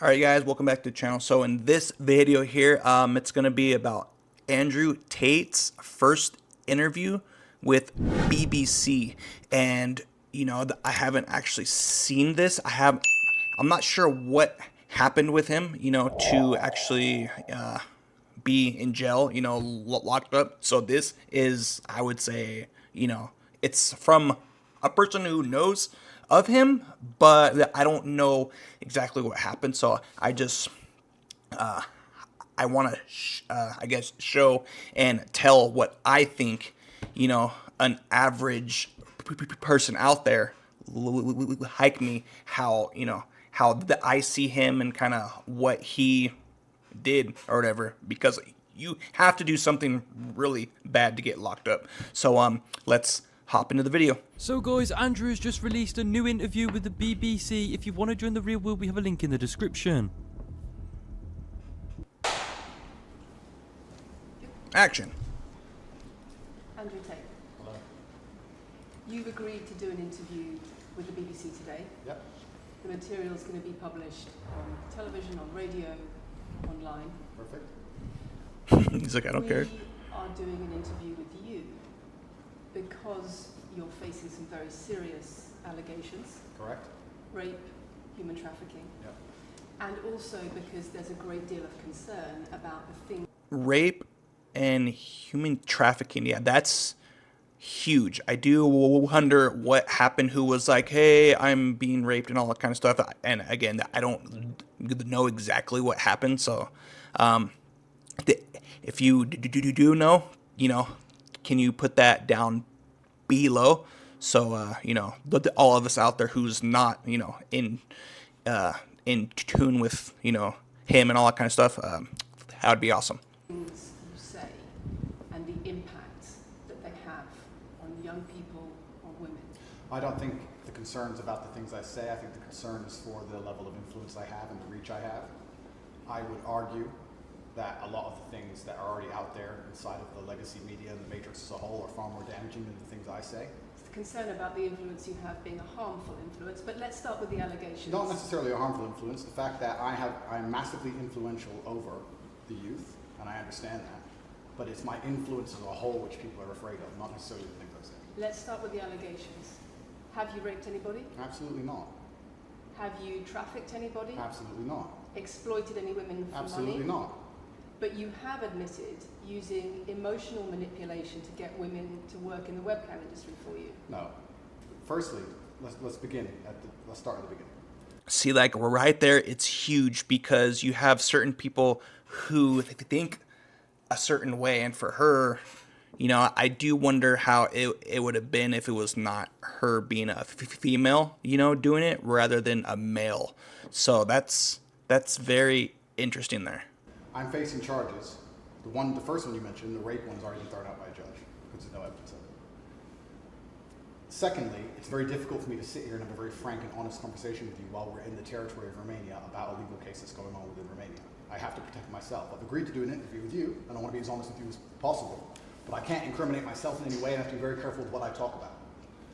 Alright guys, welcome back to the channel. So in this video here, it's going to be about Andrew Tate's first interview with BBC. And, I haven't actually seen this. I'm not sure what happened with him, to actually be in jail, locked up. So this is, I would say, it's from a person who knows of him, but I don't know exactly what happened. So I just, I want to, I guess, show and tell what I think, an average person out there like me, how, how I see him and kind of what he did or whatever, because you have to do something really bad to get locked up. So let's hop into the video. So guys, Andrew has just released a new interview with the BBC. If you want to join the real world, we have a link in the description. Action. Andrew Tate. Hello. You've agreed to do an interview with the BBC today. Yep. The material is going to be published on television, on radio, online. Perfect. He's like, I don't care. We are doing an interview with you because you're facing some very serious allegations. Correct. Rape, human trafficking. Yep. And also because there's a great deal of concern about the thing. Rape and human trafficking, yeah, that's huge. I do wonder what happened, who was like, hey, I'm being raped and all that kind of stuff. And again, I don't know exactly what happened. So if you do know, can you put that down below? So, all of us out there who's not, in tune with, him and all that kind of stuff, that would be awesome. Things you say and the impact that they have on young people, on women. I don't think the concern's about the things I say. I think the concern is for the level of influence I have and the reach I have. I would argue that a lot of the things that are already out there inside of the legacy media and the matrix as a whole are far more damaging than the things I say. It's the concern about the influence you have being a harmful influence, but let's start with the allegations. Not necessarily a harmful influence. The fact that I'm massively influential over the youth, and I understand that, but it's my influence as a whole which people are afraid of, not necessarily the things I say. Let's start with the allegations. Have you raped anybody? Absolutely not. Have you trafficked anybody? Absolutely not. Exploited any women for Absolutely money? not. But you have admitted using emotional manipulation to get women to work in the webcam industry for you. No. Firstly, let's begin let's start at the beginning. See, like, right there, it's huge because you have certain people who think a certain way, and for her, I do wonder how it would have been if it was not her being a female, doing it rather than a male. So that's very interesting there. I'm facing charges. The first one you mentioned, the rape one's already been thrown out by a judge because there's no evidence of it. Secondly, it's very difficult for me to sit here and have a very frank and honest conversation with you while we're in the territory of Romania about a legal case that's going on within Romania. I have to protect myself. I've agreed to do an interview with you, and I want to be as honest with you as possible. But I can't incriminate myself in any way, and I have to be very careful with what I talk about.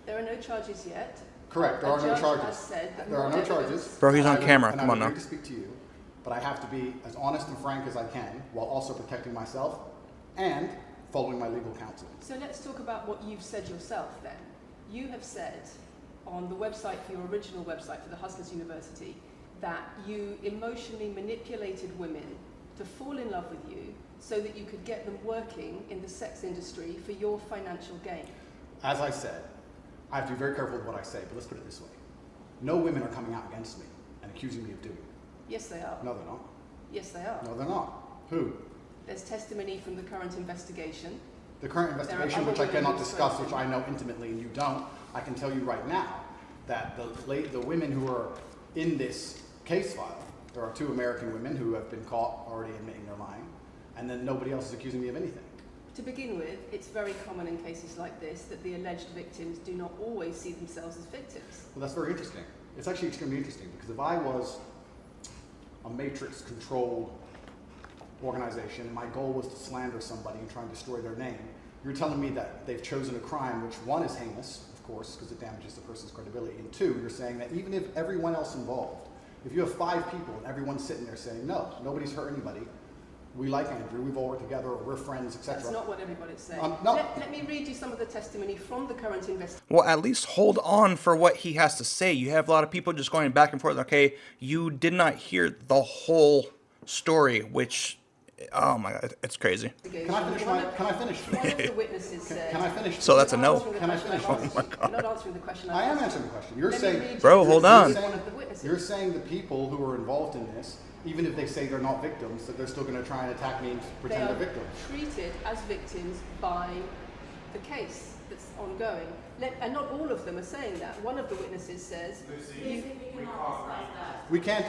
There are no charges yet. Correct, there are no charges. Has said that There are no charges. Bro, he's on camera. And Come on I've now. agreed to speak to you, but I have to be as honest and frank as I can while also protecting myself and following my legal counsel. So let's talk about what you've said yourself then. You have said on the website, for your original website for the Hustlers University, that you emotionally manipulated women to fall in love with you so that you could get them working in the sex industry for your financial gain. As I said, I have to be very careful with what I say, but let's put it this way. No women are coming out against me and accusing me of doing it. Yes, they are. No, they're not. Yes, they are. No, they're not. Who? There's testimony from the current investigation. The current There are investigation, other which I women cannot who've discuss, spoken. which I know intimately and you don't, I can tell you right now that the women who are in this case file, there are 2 American women who have been caught already admitting they're lying, and then nobody else is accusing me of anything. To begin with, it's very common in cases like this that the alleged victims do not always see themselves as victims. Well, that's very interesting. It's actually extremely interesting because if I was a matrix-controlled organization and my goal was to slander somebody and try and destroy their name, you're telling me that they've chosen a crime which, 1, is heinous, of course, because it damages the person's credibility, and 2, you're saying that even if everyone else involved If you have 5 people and everyone's sitting there saying, no, nobody's hurt anybody, we like Andrew, we've all worked together, or we're friends, etc. That's not what everybody's saying. No. Let me read you some of the testimony from the current investigation. Well, at least hold on for what he has to say. You have a lot of people just going back and forth. Okay, you did not hear the whole story, which, oh my God, it's crazy. Can I finish? One of the witnesses said... Can I finish? So that's a no. Can I finish? Oh my God. You're not answering the question. I am answering the question. You're saying... Bro, hold on. You're saying the people who are involved in this, even if they say they're not victims, that they're still going to try and attack me and pretend they're victims. They are treated as victims by the case that's ongoing. And not all of them are saying that. One of the witnesses says... We can't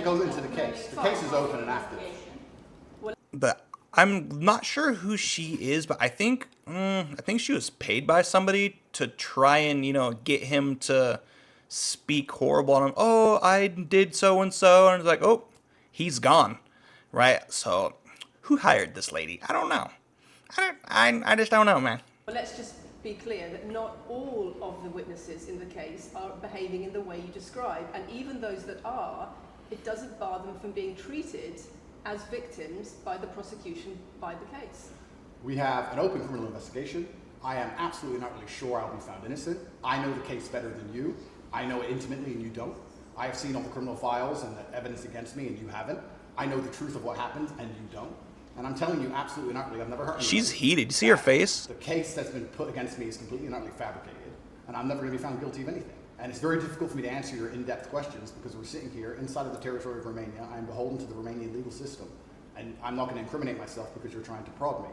go into the case. The case is open and active. But I'm not sure who she is, but I think she was paid by somebody to try and, get him to speak horrible on him. Oh, I did so and so, and it's like, oh, he's gone, right? So, who hired this lady? I don't know. I just don't know, man. Well, let's just be clear that not all of the witnesses in the case are behaving in the way you describe, and even those that are, it doesn't bar them from being treated as victims by the prosecution by the case. We have an open criminal investigation. I am absolutely not really sure I'll be found innocent. I know the case better than you. I know it intimately and you don't. I have seen all the criminal files and the evidence against me and you haven't. I know the truth of what happened and you don't. And I'm telling you absolutely not really, I've never heard. She's heated. You see her face? The case that's been put against me is completely and utterly fabricated. And I'm never going to be found guilty of anything. And it's very difficult for me to answer your in-depth questions because we're sitting here inside of the territory of Romania. I'm beholden to the Romanian legal system. And I'm not going to incriminate myself because you're trying to prod me.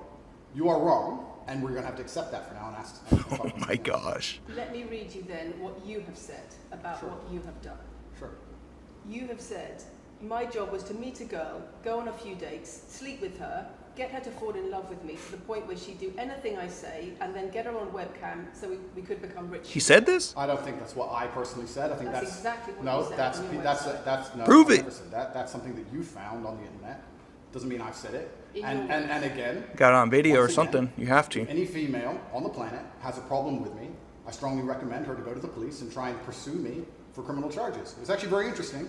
You are wrong, and we're going to have to accept that for now and ask. Oh my gosh. Let me read you then what you have said about what you have done. Sure. You have said, my job was to meet a girl, go on a few dates, sleep with her, get her to fall in love with me to the point where she'd do anything I say, and then get her on webcam so we could become rich. He said this? I don't think that's what I personally said. I think that's exactly what no, you said. That's no. Prove I it. never said that. That's something that you found on the internet. Doesn't mean I've said it. And again, got it on video or once something. again, You have to. if any female on the planet has a problem with me, I strongly recommend her to go to the police and try and pursue me for criminal charges. It's actually very interesting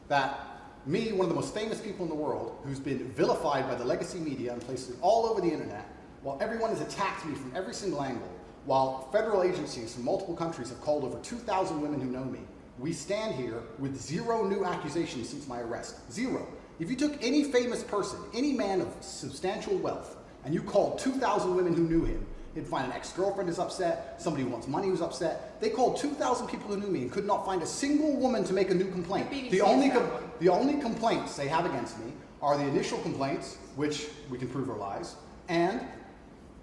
that me, one of the most famous people in the world, who's been vilified by the legacy media and places all over the internet, while everyone has attacked me from every single angle, while federal agencies from multiple countries have called over 2,000 women who know me, we stand here with 0 new accusations since my arrest. 0. If you took any famous person, any man of substantial wealth, and you called 2,000 women who knew him, you'd find an ex-girlfriend is upset, somebody who wants money who's upset. They called 2,000 people who knew me and could not find a single woman to make a new complaint. The only complaints they have against me are the initial complaints, which we can prove are lies, and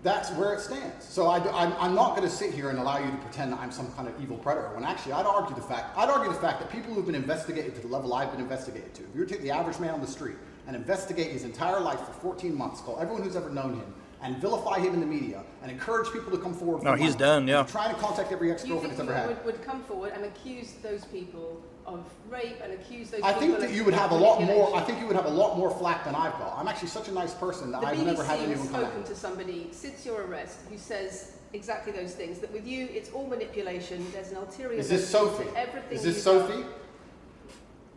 that's where it stands. So I'm not going to sit here and allow you to pretend that I'm some kind of evil predator, when actually I'd argue the fact that people who've been investigated to the level I've been investigated to, if you were to take the average man on the street and investigate his entire life for 14 months, call everyone who's ever known him, and vilify him in the media, and encourage people to come forward. No, he's done, yeah. Trying to contact every ex-girlfriend he's ever had. Would come forward and accuse those people of rape and accuse those I people think that you would have a lot more. I think you would have a lot more flack than I've got. I'm actually such a nice person that I've never had anyone come at me. The BBC has spoken to somebody since your arrest who says exactly those things. That with you, it's all manipulation. There's an ulterior. Is this Sophie? Is this Sophie?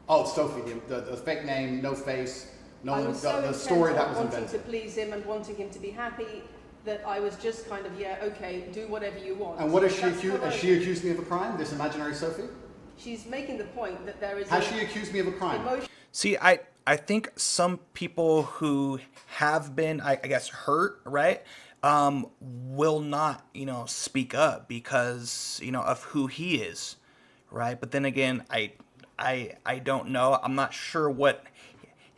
Oh, it's Sophie, the fake name, no face. No, the story that was invented. Wanting to please him and wanting him to be happy, that I was just kind of, yeah, okay, do whatever you want. And what has she accused? Has she accused me of a crime? This imaginary Sophie? She's making the point that there is. Has she accused me of a crime? See, I think some people who have been, I guess, hurt, right, will not, speak up because, of who he is, right? But then again, I don't know. I'm not sure what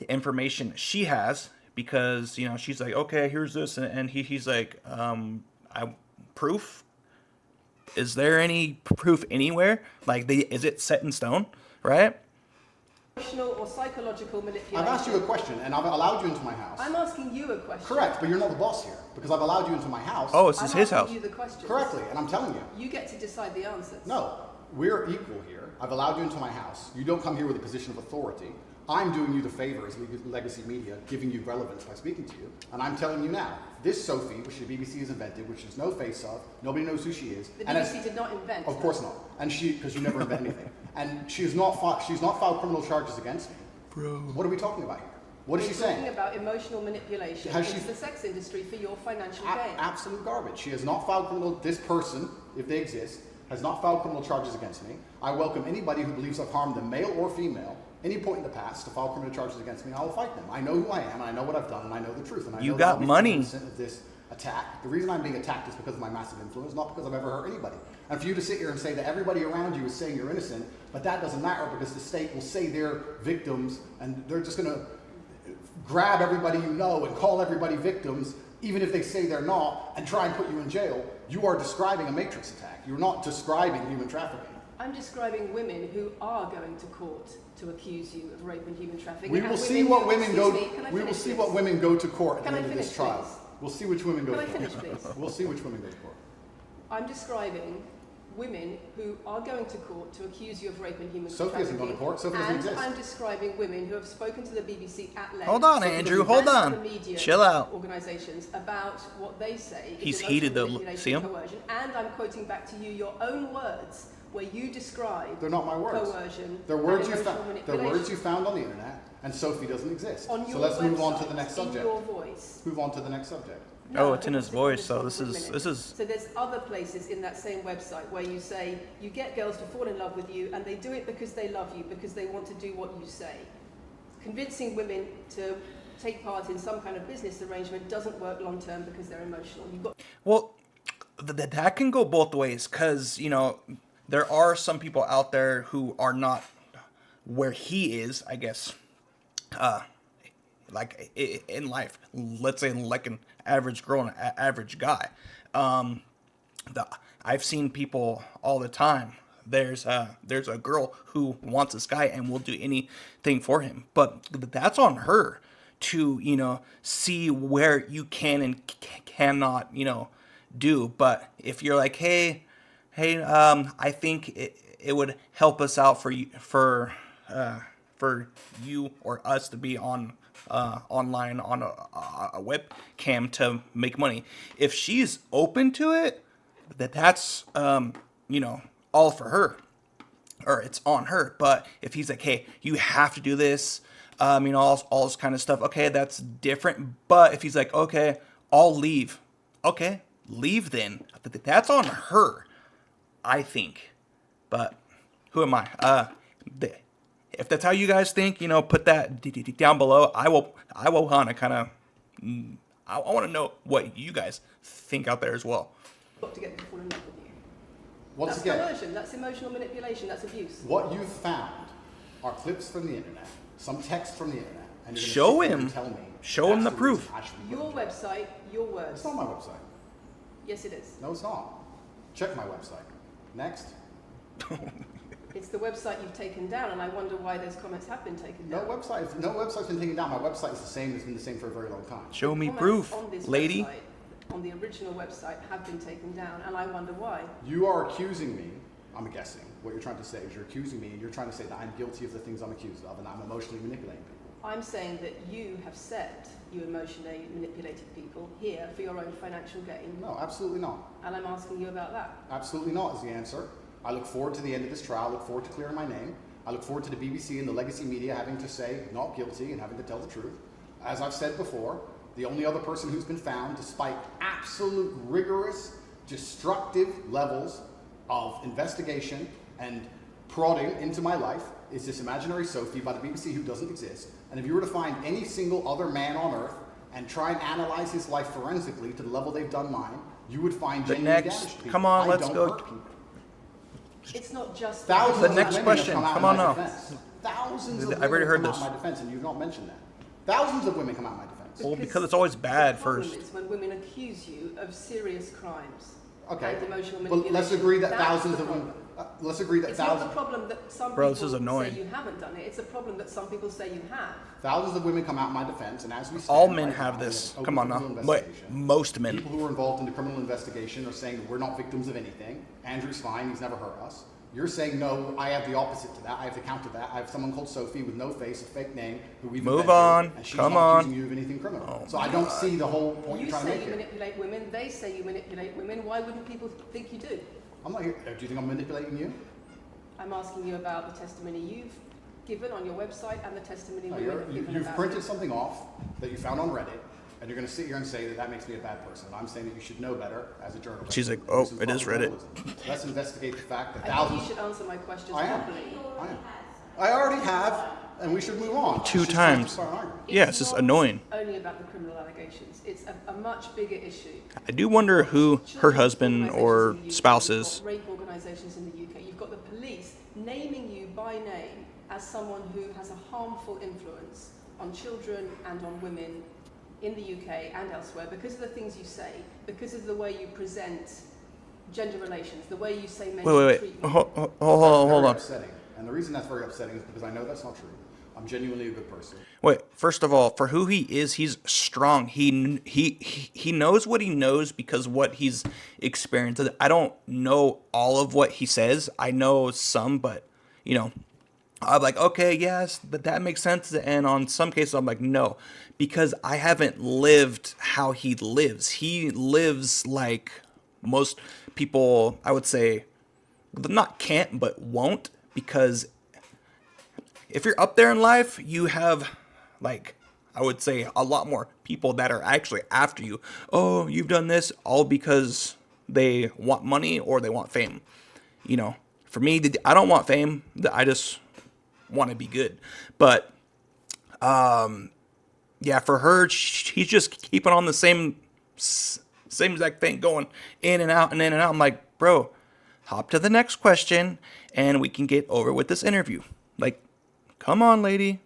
information she has because she's like, okay, here's this, and he's like, proof. Is there any proof anywhere? Like, is it set in stone, right? Emotional or psychological manipulation. I've asked you a question, and I've allowed you into my house. I'm asking you a question. Correct, but you're not the boss here because I've allowed you into my house. Oh, this is his house. I'm asking you the questions. Correctly, and I'm telling you. You get to decide the answers. No, we're equal here. I've allowed you into my house. You don't come here with a position of authority. I'm doing you the favor as legacy media, giving you relevance by speaking to you. And I'm telling you now, this Sophie, which the BBC has invented, which there's no face of, nobody knows who she is. The BBC did not invent. Of course not. And because you never invent anything. and she's not filed criminal charges against me. Bro. What are we talking about here? What is she We're talking saying? about emotional manipulation Has into she- the sex industry for your financial gain. Absolute garbage. She has not filed criminal. This person, if they exist, has not filed criminal charges against me. I welcome anybody who believes I've harmed them, male or female, any point in the past, to file criminal charges against me, and I will fight them. I know who I am, and I know what I've done, and I know the truth. And I You know got that I'm money. innocent of this attack. The reason I'm being attacked is because of my massive influence, not because I've ever hurt anybody. And for you to sit here and say that everybody around you is saying you're innocent, but that doesn't matter because the state will say they're victims, and they're just going to grab everybody you know and call everybody victims, even if they say they're not, and try and put you in jail. You are describing a matrix attack. You're not describing human trafficking. I'm describing women who are going to court to accuse you of rape and human trafficking. We and will see what women go. Can I We will finish, see please? what women go to court at Can the I end of this finish, trial. please? We'll see which women go Can I to court. finish, please? We'll see which women go to court. I'm describing women who are going to court to accuse you of rape and human Sophie trafficking. hasn't gone to court. Sophie doesn't and exist. I'm describing women who have spoken to the BBC at length. Hold on, Sophie Andrew, doesn't- hold and on. to the media Chill out. Organisations about what they say. is He's emotional heated though. manipulation See him? and coercion. And I'm quoting back to you your own words where you describe They're not my words. coercion. They're words and you emotional found. They're manipulation. words you found on the internet, and Sophie doesn't exist. On So your let's move on to website, the next in subject. your voice. Move on to the next subject. Oh, it's in his because voice, so wait this a is- minute. this is- So there's other places in that same website where you say you get girls to fall in love with you, and they do it because they love you, because they want to do what you say. Convincing women to take part in some kind of business arrangement doesn't work long term because they're emotional. You've got Well, that can go both ways because, you know, there are some people out there who are not where he is, I guess, like in life. Let's say like an average girl and an average guy. I've seen people all the time. There's a girl who wants this guy and will do anything for him, but that's on her to, you know, see where you can and cannot, you know, do. But if you're like, hey, I think it would help us out for you for you or us to be on online on a webcam to make money. If she's open to it, that's you know, all for her, or it's on her. But if he's like, hey, you have to do this, you know, all this kind of stuff, okay, that's different. But if he's like, okay, I'll leave, okay, leave then. That's on her, I think. But who am I? If that's how you guys think, you know, put that down below. I will want to kind of, I want to know what you guys think out there as well. to get them to fall in love with you. Once That's again, coercion, that's emotional manipulation, that's abuse. what you've found are clips from the internet, some text from the internet, and you're Show gonna sit here him. and tell me Show him that's the reason proof. I should be Your put in jail. website, your words. It's not my website. Yes, it is. No, it's not. Check my website. Next. It's the website you've taken down, and I wonder why those comments have been taken No down. website's been taken down. My website is the same. It's been the same for a very long time. Show me Comments proof, on this lady. website, on the original website, have been taken down, and I wonder why. You are accusing me, I'm guessing, what you're trying to say is you're accusing me and you're trying to say that I'm guilty of the things I'm accused of and I'm emotionally manipulating people. I'm saying that you have said you emotionally manipulated people here for your own financial gain, No, absolutely not. and I'm asking you about that. Absolutely not is the answer. I look forward to the end of this trial. I look forward to clearing my name. I look forward to the BBC and the legacy media having to say not guilty and having to tell the truth. As I've said before, the only other person who's been found, despite absolute rigorous, destructive levels of investigation and prodding into my life, is this imaginary Sophie by the BBC who doesn't exist. And if you were to find any single other man on earth and try and analyze his life forensically to the level they've done mine, you would find The genuine next- damage to people. come on, I let's don't go. hurt people. It's not just Thousands The of next women question, have come out come in on my now. defense. Thousands of I've women already heard come out this. in my defense, and you've not mentioned that. Thousands of women come out in my defense. Well, because it's always bad the problem first. is when women accuse you of serious crimes Okay, and emotional but manipulation. let's agree that That's thousands the of women. problem. Let's agree that It's not the thousands, problem that some Bro, people this is annoying. say you haven't done it. It's a problem that some people say you have. thousands of women come out in my defense, and as we stand All men right have now, this. we have an Come on open now. criminal But investigation. most men. People who are involved in the criminal investigation are saying that we're not victims of anything. Andrew's fine; he's never hurt us. You're saying no. I have the opposite to that. I have the counter to that. I have someone called Sophie with no face, a fake name, who we've Move invented, on. and she's Come not on. accusing you of anything criminal. Oh so I don't see the whole point You you're trying to say make you here. manipulate women. They say you manipulate women. Why wouldn't people think you do? I'm not here. Do you think I'm manipulating you? I'm asking you about the testimony you've given on your website and the testimony No, women have given you've about printed you. something off that you found on Reddit, and you're going to sit here and say that that makes me a bad person. I'm saying that you should know better as a journalist. She's like, and oh, do some it is proper Reddit. journalism. Let's investigate the fact that I think thousands. you should answer my questions I am. properly. I am. I already have, and we should move on. Two She's trying to times. start an argument. Yeah, it's just not annoying. only about the criminal allegations. It's a much bigger issue. I do wonder who her Children's husband organisations or in the UK, spouse you've is. got rape organisations in the UK. You've got the police naming you by name as someone who has a harmful influence on children and on women in the UK and elsewhere because of the things you say, because of the way you present gender relations, the way you say men should Wait. treat women. Hold Very on. upsetting. And the reason that's very upsetting is because I know that's not true. I'm genuinely a good person. Wait, first of all, for who he is, he's strong. He knows what he knows because what he's experienced. I don't know all of what he says. I know some, but you know, I'm like, okay, yes, but that makes sense. And on some cases, I'm like, no, because I haven't lived how he lives. He lives like most people, I would say, not can't, but won't, because if you're up there in life, you have, like, I would say a lot more people that are actually after you. Oh, you've done this all because they want money or they want fame. You know, for me, I don't want fame. I just want to be good. But, yeah, for her, she's just keeping on the same exact thing, going in and out and in and out. I'm like, bro, hop to the next question and we can get over with this interview. Like, come on, lady.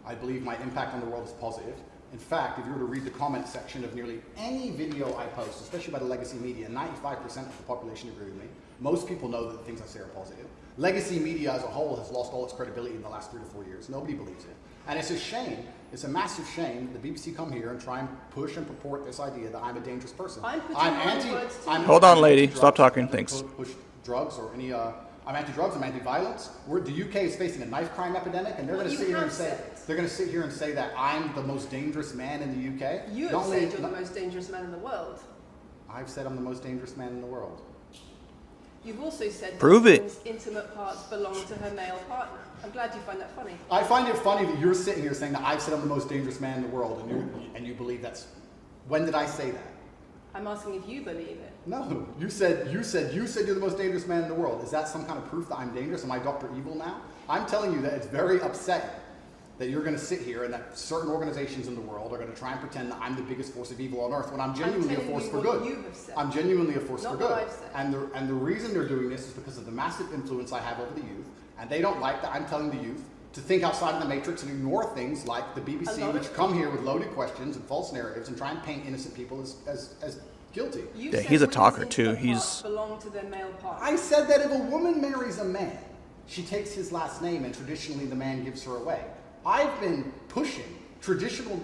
I believe my impact on the world is positive. In fact, if you were to read the comment section of nearly any video I post, especially by the legacy media, 95% of the population agree with me. Most people know that the things I say are positive. Legacy media as a whole has lost all its credibility in the last 3 to 4 years. Nobody believes it. And it's a shame, it's a massive shame that the BBC come here and try and push and purport this idea that I'm a dangerous person. I'm putting my words to you. Hold on, lady. anti-drugs. Stop talking. I'm gonna Thanks. Push drugs or any, I'm anti-drugs, I'm anti-violence. The UK is facing a knife crime epidemic, and they're Well, going to you sit here have and say, said. they're going to sit here and say that I'm the most dangerous man in the UK. You Not have only- said you're the most dangerous man in the world. I've said I'm the most dangerous man in the world. You've also said Prove that it. woman's intimate parts belong to her male partner. I'm glad you find that funny. I find it funny that you're sitting here saying that I've said I'm the most dangerous man in the world, and you believe that's. When did I say that? I'm asking if you believe it. No, you said you're the most dangerous man in the world. Is that some kind of proof that I'm dangerous? Am I Dr. Evil now? I'm telling you that it's very upsetting that you're going to sit here and that certain organizations in the world are going to try and pretend that I'm the biggest force of evil on earth when I'm genuinely a telling force you for what good. you have said. I'm genuinely a force Not for good. what I've said. And the reason they're doing this is because of the massive influence I have over the youth, and they don't like that I'm telling the youth to think outside of the matrix and ignore things like the A BBC, lot which of come here with loaded questions and false narratives and try and paint innocent people as guilty. You Yeah, said he's a women's talker, too. intimate He's- parts belong to their male partner. I said that if a woman marries a man, she takes his last name and traditionally the man gives her away. I've been pushing traditional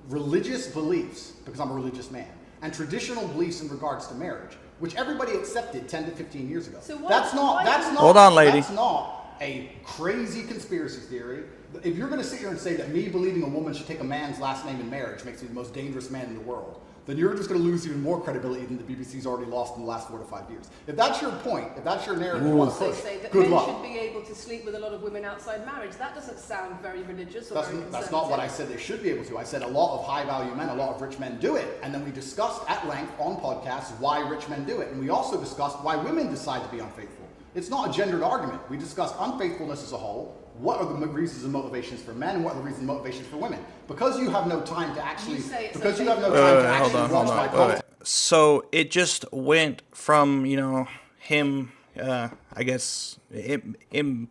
religious beliefs, because I'm a religious man, and traditional beliefs in regards to marriage, which everybody accepted 10 to 15 years ago. So why- that's not, why that's do you- not, Hold on, lady. That's not a crazy conspiracy theory. If you're going to sit here and say that me believing a woman should take a man's last name in marriage makes me the most dangerous man in the world, then you're just going to lose even more credibility than the BBC's already lost in the last 4 to 5 years. If that's your point, if that's your narrative you want to also push, say that good men luck. should be able to sleep with a lot of women outside marriage. That doesn't sound very religious or That's, very that's not what I conservative. said they should be able to. I said a lot of high-value men, a lot of rich men do it. And then we discussed at length on podcasts why rich men do it. And we also discussed why women decide to be unfaithful. It's not a gendered argument. We discussed unfaithfulness as a whole. What are the reasons and motivations for men, and what are the reasons and motivations for women? Because you have no time to actually, You say it's because you okay. have no Wait, time wait, to wait, actually hold watch on. my Wait. content. So it just went from, you know, him, I guess, him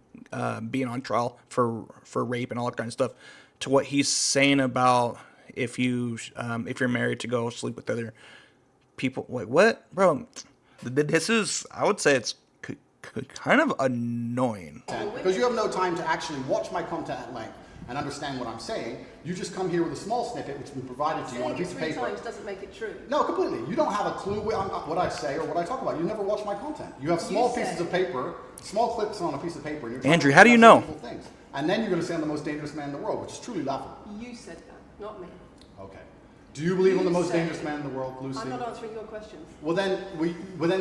being on trial for rape and all that kind of stuff, to what he's saying about if you're married to go sleep with other people. Wait, what, bro? This is, I would say, it's kind of annoying. Because you have no time to actually watch my content at length and understand what I'm saying. You just come here with a small snippet which has been provided to you on a Saying it piece of 3 paper. times doesn't make it true. No, completely. You don't have a clue what I say or what I talk about. You never watch my content. You have small You pieces said- of paper, small clips on a piece of paper. And you're trying Andrew, to how do you know? simple things. And then you're going to say I'm the most dangerous man in the world, which is truly laughable. You said that, not me. Okay. Do you believe I'm the You most say- dangerous man in the world, Lucy? I'm not answering your questions. Well then we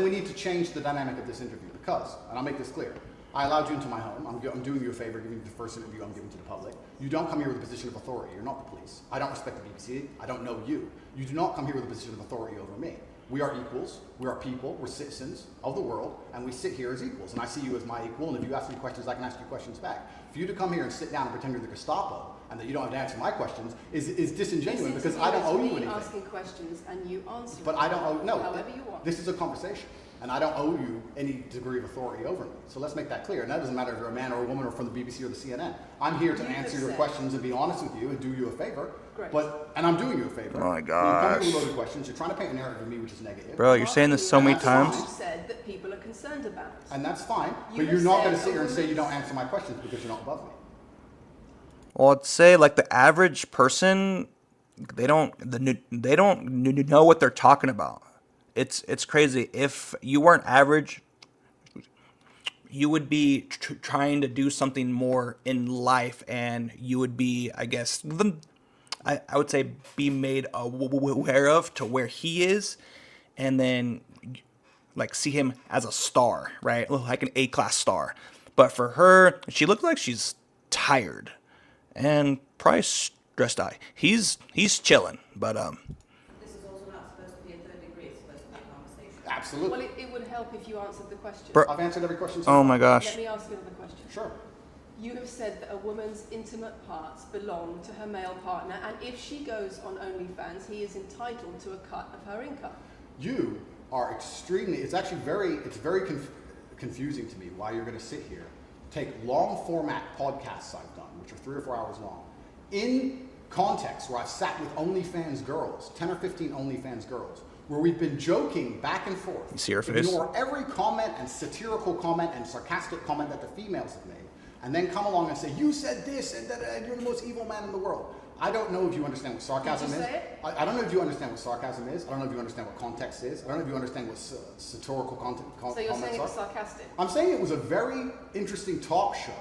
need to change the dynamic of this interview because, and I'll make this clear, I allowed you into my home. I'm doing you a favor, giving you the first interview I'm giving to the public. You don't come here with a position of authority. You're not the police. I don't respect the BBC. I don't know you. You do not come here with a position of authority over me. We are equals. We are people. We're citizens of the world, and we sit here as equals. And I see you as my equal, and if you ask me questions, I can ask you questions back. For you to come here and sit down and pretend you're the Gestapo and that you don't have to answer my questions is disingenuous because I don't owe you anything. Asking questions and you answer. But I don't owe, no, however you want. this is a conversation, and I don't owe you any degree of authority over me. So let's make that clear. And that doesn't matter if you're a man or a woman or from the BBC or the CNN. I'm here to answer your questions and be honest with you and do you a favor. Great. And I'm doing you a favor. Oh my You come here with gosh. loaded questions. You're trying to paint a narrative of me which is negative. Bro, you're saying this so many times. You've said that people are concerned about. And that's fine. You But have you're not said going to sit a here and say you woman's- don't answer my questions because you're not above me. Well, I'd say like the average person, they don't know what they're talking about. It's crazy. If you weren't average, you would be trying to do something more in life, and you would be, I guess, I would say, be made aware of to where he is, and then like see him as a star, right? Like an A-class star. But for her, she looks like she's tired and probably stressed out. He's chilling, but This is also not supposed to be a third degree, it's supposed to be a conversation. Absolutely. Well, it would help if you answered the question. Bro- I've answered every question so oh far. my gosh. Let me ask you another question. Sure. You have said that a woman's intimate parts belong to her male partner, and if she goes on OnlyFans, he is entitled to a cut of her income. You are extremely, it's very confusing to me why you're going to sit here, take long format podcasts I've done, which are 3 or 4 hours long, in context where I've sat with OnlyFans girls, 10 or 15 OnlyFans girls, where we've been joking back and forth. You see her face? Ignore every comment and satirical comment and sarcastic comment that the females have made, and then come along and say, you said this, and that, and you're the most evil man in the world. I don't know if you understand what sarcasm Did you is. say it? I don't know if you understand what sarcasm is. I don't know if you understand what context is. I don't know if you understand what satirical So you're saying comments it was are. sarcastic? I'm saying it was a very interesting talk show.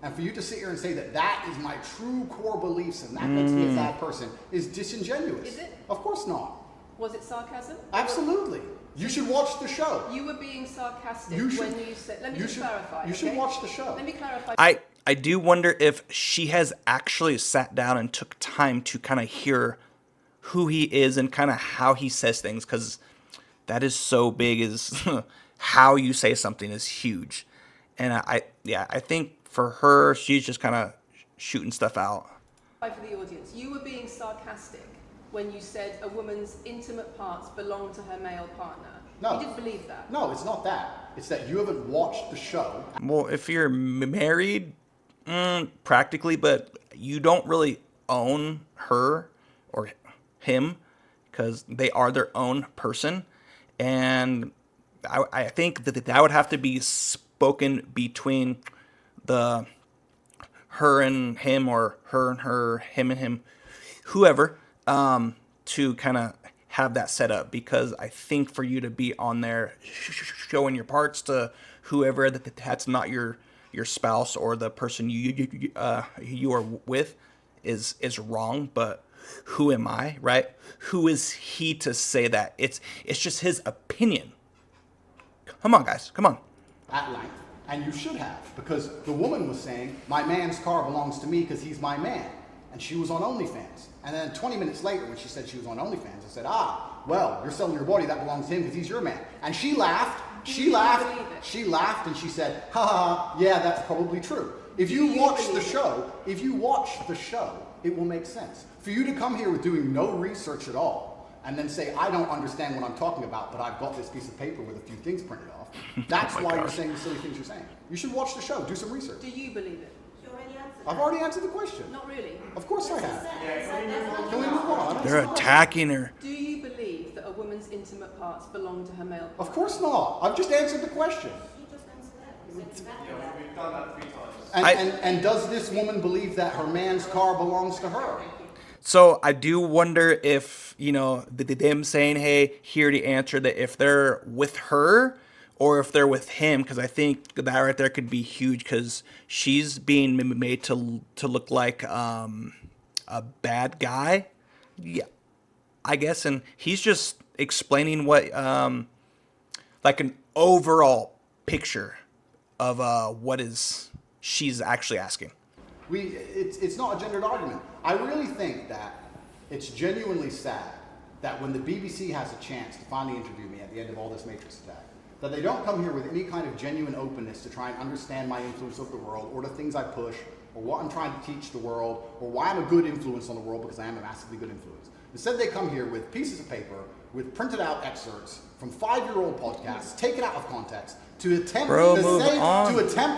And for you to sit here and say that that is my true core beliefs and that makes me a bad person is disingenuous. Is it? Of course not. Was it sarcasm? Absolutely. You should watch the show. You were being sarcastic You should- when you said. Let me you just should- clarify. you should okay? watch the show. Let me clarify. I do wonder if she has actually sat down and took time to kind of hear who he is and kind of how he says things, because that is so big. Is how you say something is huge, and I think for her, she's just kind of shooting stuff out. For the audience, you were being sarcastic when you said a woman's intimate parts belong to her male partner. No. You didn't believe that. No, it's not that. It's that you haven't watched the show. Well, if you're married, practically, but you don't really own her or him because they are their own person. And I think that would have to be spoken between the her and him, or her and her, him and him, whoever, to kind of have that set up. Because I think for you to be on there showing your parts to whoever, that's not your spouse or the person you are with is wrong. But who am I, right? Who is he to say that? It's just his opinion. Come on, guys, come on. At length, and you should have, because the woman was saying, my man's car belongs to me because he's my man, and she was on OnlyFans. And then 20 minutes later, when she said she was on OnlyFans, I said, well, you're selling your body, that belongs to him because he's your man. And she laughed, she laughed, and she said, ha ha ha, yeah, that's probably true. If you watch the show, it will make sense. For you to come here with doing no research at all, and then say, I don't understand what I'm talking about, but I've got this piece of paper with a few things printed off, that's why you're saying the silly things you're saying. You should watch the show, do some research. Do you believe it? You already answered I've that. already answered the question. Not really. Of course I have. Can Can we move on? I don't They're see why. attacking her. Do you believe that a woman's intimate parts belong to her male partner? Of course not. I've just answered the question. You just answered that. You said exactly that. And does this woman believe that her man's car belongs to her? So I do wonder if, them saying, hey, here the answer, that if they're with her or if they're with him, because I think that right there could be huge, because she's being made to look like a bad guy. Yeah, I guess. And he's just explaining what, like an overall picture of what she's actually asking. It's not a gendered argument. I really think that it's genuinely sad that when the BBC has a chance to finally interview me at the end of all this Matrix attack, that they don't come here with any kind of genuine openness to try and understand my influence over the world, or the things I push, or what I'm trying to teach the world, or why I'm a good influence on the world, because I am a massively good influence. Instead, they come here with pieces of paper, with printed out excerpts from 5-year-old podcasts, taken out of context, to attempt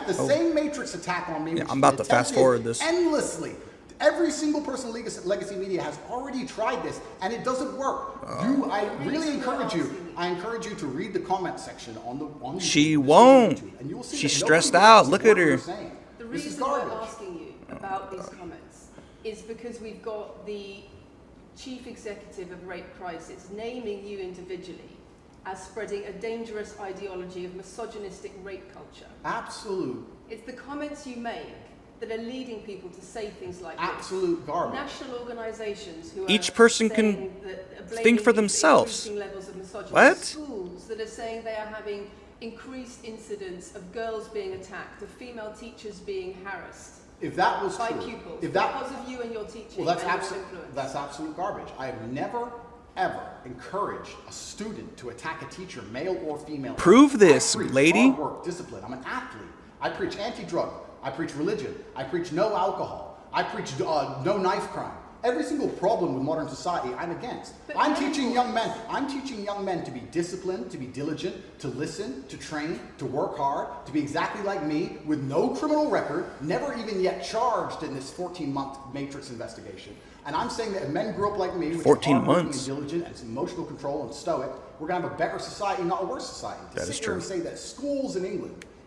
the same Matrix attack on me. Yeah, I'm about to fast forward this. Endlessly. Every single person in Legacy Media has already tried this, and it doesn't work. I really encourage you. I encourage you to read the comment section on the. She won't. And you will see She's that stressed nobody out. believes Look a at word her. you're saying. The This is reason we're garbage. asking you about these comments is because we've got the chief executive of Rape Crisis naming you individually as spreading a dangerous ideology of misogynistic rape culture. Absolute It's the comments you make that are leading people to say things like Absolute this. garbage. National organisations who Each are person can saying that, think for themselves. increasing levels of misogyny. What? Schools that are saying they are having increased incidents of girls being attacked, of female teachers being harassed If that was by true, pupils if that because of you and your teaching well, that's and your absolute. influence. That's absolute garbage. I have never, ever encouraged a student to attack a teacher, male or female. Prove this, I preach lady. hard work, discipline. I'm an athlete. I preach anti-drug. I preach religion. I preach no alcohol. I preach no knife crime. Every single problem with modern society, I'm against. But I'm men- teaching young men. I'm teaching young men to be disciplined, to be diligent, to listen, to train, to work hard, to be exactly like me, with no criminal record, never even yet charged in this 14-month Matrix investigation. And I'm saying that if men grew up like me, which 14 are hardworking months. and diligent and emotional control and stoic, we're going to have a better society, not a worse society. To That sit is here true. and say that schools in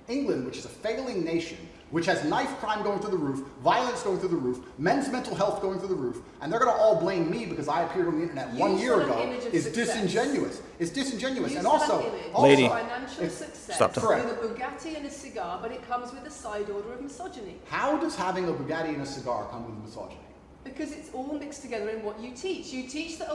England, which is a failing nation, which has knife crime going through the roof, violence going through the roof, men's mental health going through the roof, and they're going to all blame me because I appeared on the internet You 1 year saw an ago, image of is success. disingenuous. It's disingenuous. You and saw also, an image also Lady. of financial success Stop talking. with a Bugatti and a cigar, but it comes with a side order of misogyny. how does having a Bugatti and a cigar come with misogyny? Because it's all mixed together in what you teach. You teach that if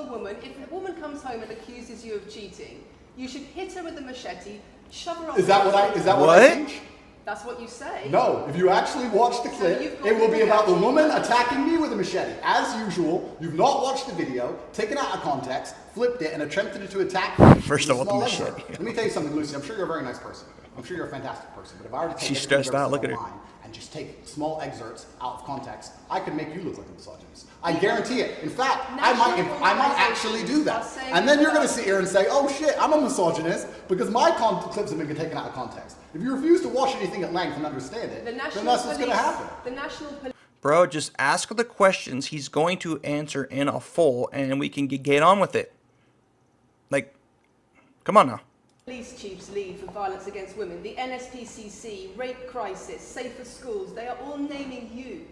a woman comes home and accuses you of cheating, you should hit her with a machete, shove her off. Is that what I What? teach? That's what you say. No, if you actually watch the So clip, you've got it will the be about the Bugatti. woman attacking me with a machete. As usual, you've not watched the video, taken it out of context, flipped it, and attempted to attack me. First with of a all, the small machete. excerpt. Let me tell you something, Lucy. I'm sure you're a very nice person. I'm sure you're a fantastic person. But if I were to take She's everything stressed you've ever out. Look said at her. online and just take small excerpts out of context, I could make you look like a misogynist. I guarantee it. In fact, I might actually do that. And then you're going to sit here and say, "Oh shit, I'm a misogynist because my clips have been taken out of context." If you refuse to watch anything at length and understand it, The then national that's what's going to police- happen. The national police. Bro, just ask the questions. He's going to answer in a full, and we can get on with it. Like, come on now. Police chiefs lead for violence against women, the NSPCC, Rape Crisis, Safer Schools, they are all naming you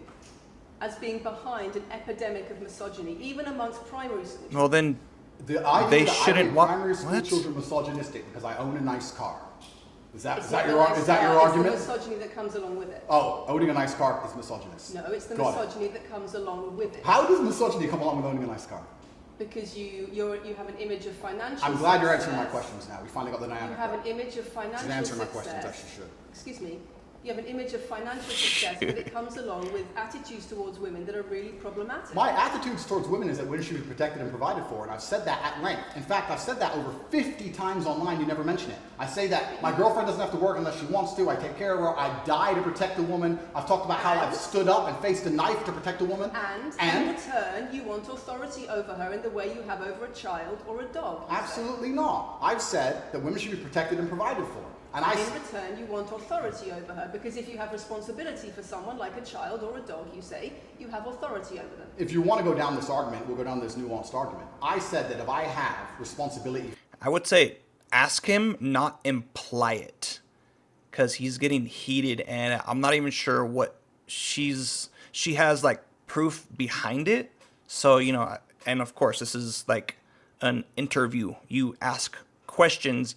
as being behind an epidemic of misogyny, even amongst primary school children. Well, then, The idea They that shouldn't I make wa- primary school what? children misogynistic because I own a nice car. Is that It's not the your lifestyle, argument? It's the misogyny that comes along with it. Oh, owning a nice car is misogynist. No, it's the Got it. misogyny that comes along with it. How does misogyny come along with owning a nice car? Because you have an image of financial I'm glad you're answering my success. questions now. We finally got the You dynamic. have an right. image of financial She's answering my success. questions as she should. Excuse me. You have an image of financial success, but it comes along with attitudes towards women that are really problematic. My attitudes towards women is that women should be protected and provided for, and I've said that at length. In fact, I've said that over 50 times online, you never mention it. I say that my girlfriend doesn't have to work unless she wants to, I take care of her, I die to protect a woman. I've talked about how I've stood up and faced a knife to protect a woman. And in return, you want authority over her in the way you have over a child or a dog. you say. Absolutely not. I've said that women should be protected and provided for. And And in return, you want authority over her, because if you have responsibility for someone like a child or a dog, you say, you have authority over them. if you want to go down this argument, we'll go down this nuanced argument. I said that if I have responsibility, I would say ask him, not imply it. Because he's getting heated, and I'm not even sure what she has, like, proof behind it. So, you know, and of course, this is like an interview. You ask questions,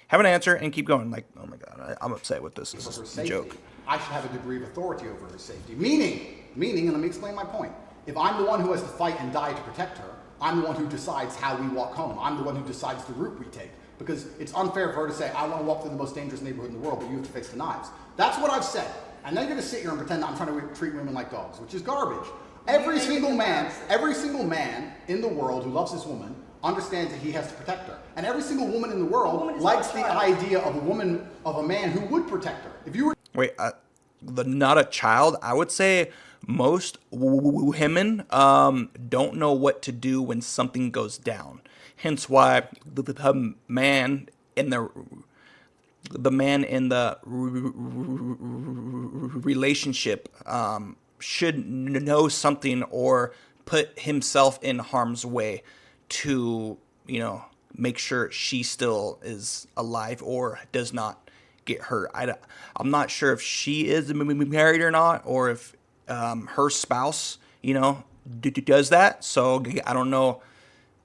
have an answer, and keep going. Like, oh my God, I'm upset with this. This for her is a safety, joke. I should have a degree of authority over her safety. Meaning, and let me explain my point. If I'm the one who has to fight and die to protect her, I'm the one who decides how we walk home. I'm the one who decides the route we take. because it's unfair for her to say, I want to walk through the most dangerous neighborhood in the world, but you have to face the knives. That's what I've said. And then you're going to sit here and pretend that I'm trying to treat women like dogs, which is garbage. Every single man in the world who loves this woman understands that he has to protect her. And every single woman in the world likes the idea of a man who would protect her. If you were Wait, not a child. I would say most women don't know what to do when something goes down. Hence why the man in the relationship should know something or put himself in harm's way to, make sure she still is alive or does not get hurt. I'm not sure if she is married or not, or if her spouse, does that. So I don't know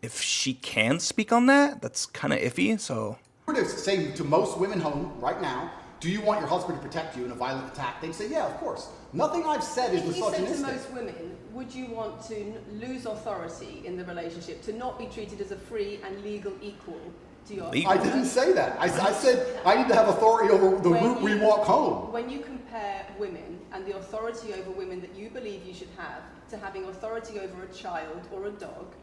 if she can speak on that. That's kind of iffy. So were to say to most women home right now, do you want your husband to protect you in a violent attack? They'd say, yeah, of course. Nothing I've said is if you misogynistic. said to most women, would you want to lose authority in the relationship, to not be treated as a free and legal equal to your Legal? I didn't say that. I said I need to have authority over the route we walk home. When you compare women and the authority over women that you believe you should have to having authority over a child or a dog,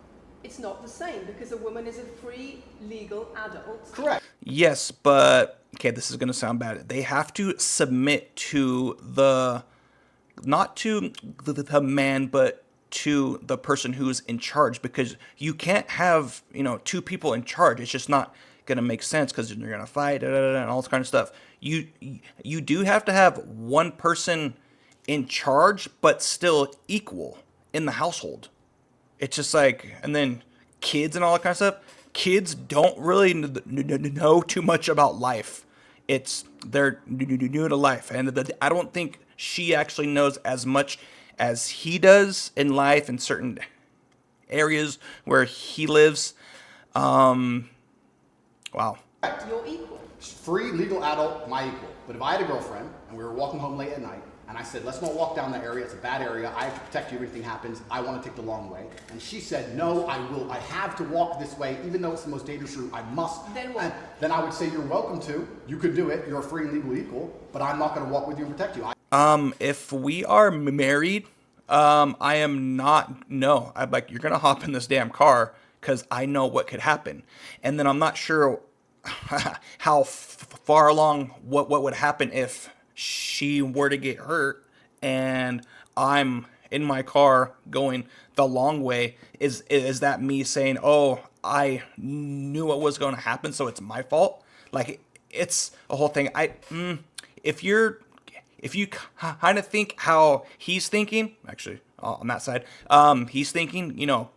it's not the same, because a woman is a free, legal adult. Correct. yes, but okay, this is gonna sound bad. They have to submit to not to the man, but to the person who's in charge, because you can't have two people in charge. It's just not gonna make sense, because you're gonna fight and all this kind of stuff. You do have to have one person in charge, but still equal in the household. It's just like, and then kids and all that kind of stuff. Kids don't really know too much about life. They're new to life, and I don't think she actually knows as much as he does in life in certain areas where he lives. Wow. You're equal. Free, legal adult, my equal. But if I had a girlfriend and we were walking home late at night, and I said, let's not walk down that area, it's a bad area, I have to protect you if anything happens, I want to take the long way. And she said, no, I have to walk this way, even though it's the most dangerous route, I must. Then what? And then I would say, you're welcome to, you could do it, you're a free and legal equal, but I'm not going to walk with you and protect you. If we are married, I am not, no, I'm like, you're going to hop in this damn car, because I know what could happen. And then I'm not sure how far along what would happen if she were to get hurt and I'm in my car going the long way. Is that me saying, oh, I knew what was going to happen, so it's my fault? Like, it's a whole thing. If you kind of think how he's thinking, actually on that side, he's thinking,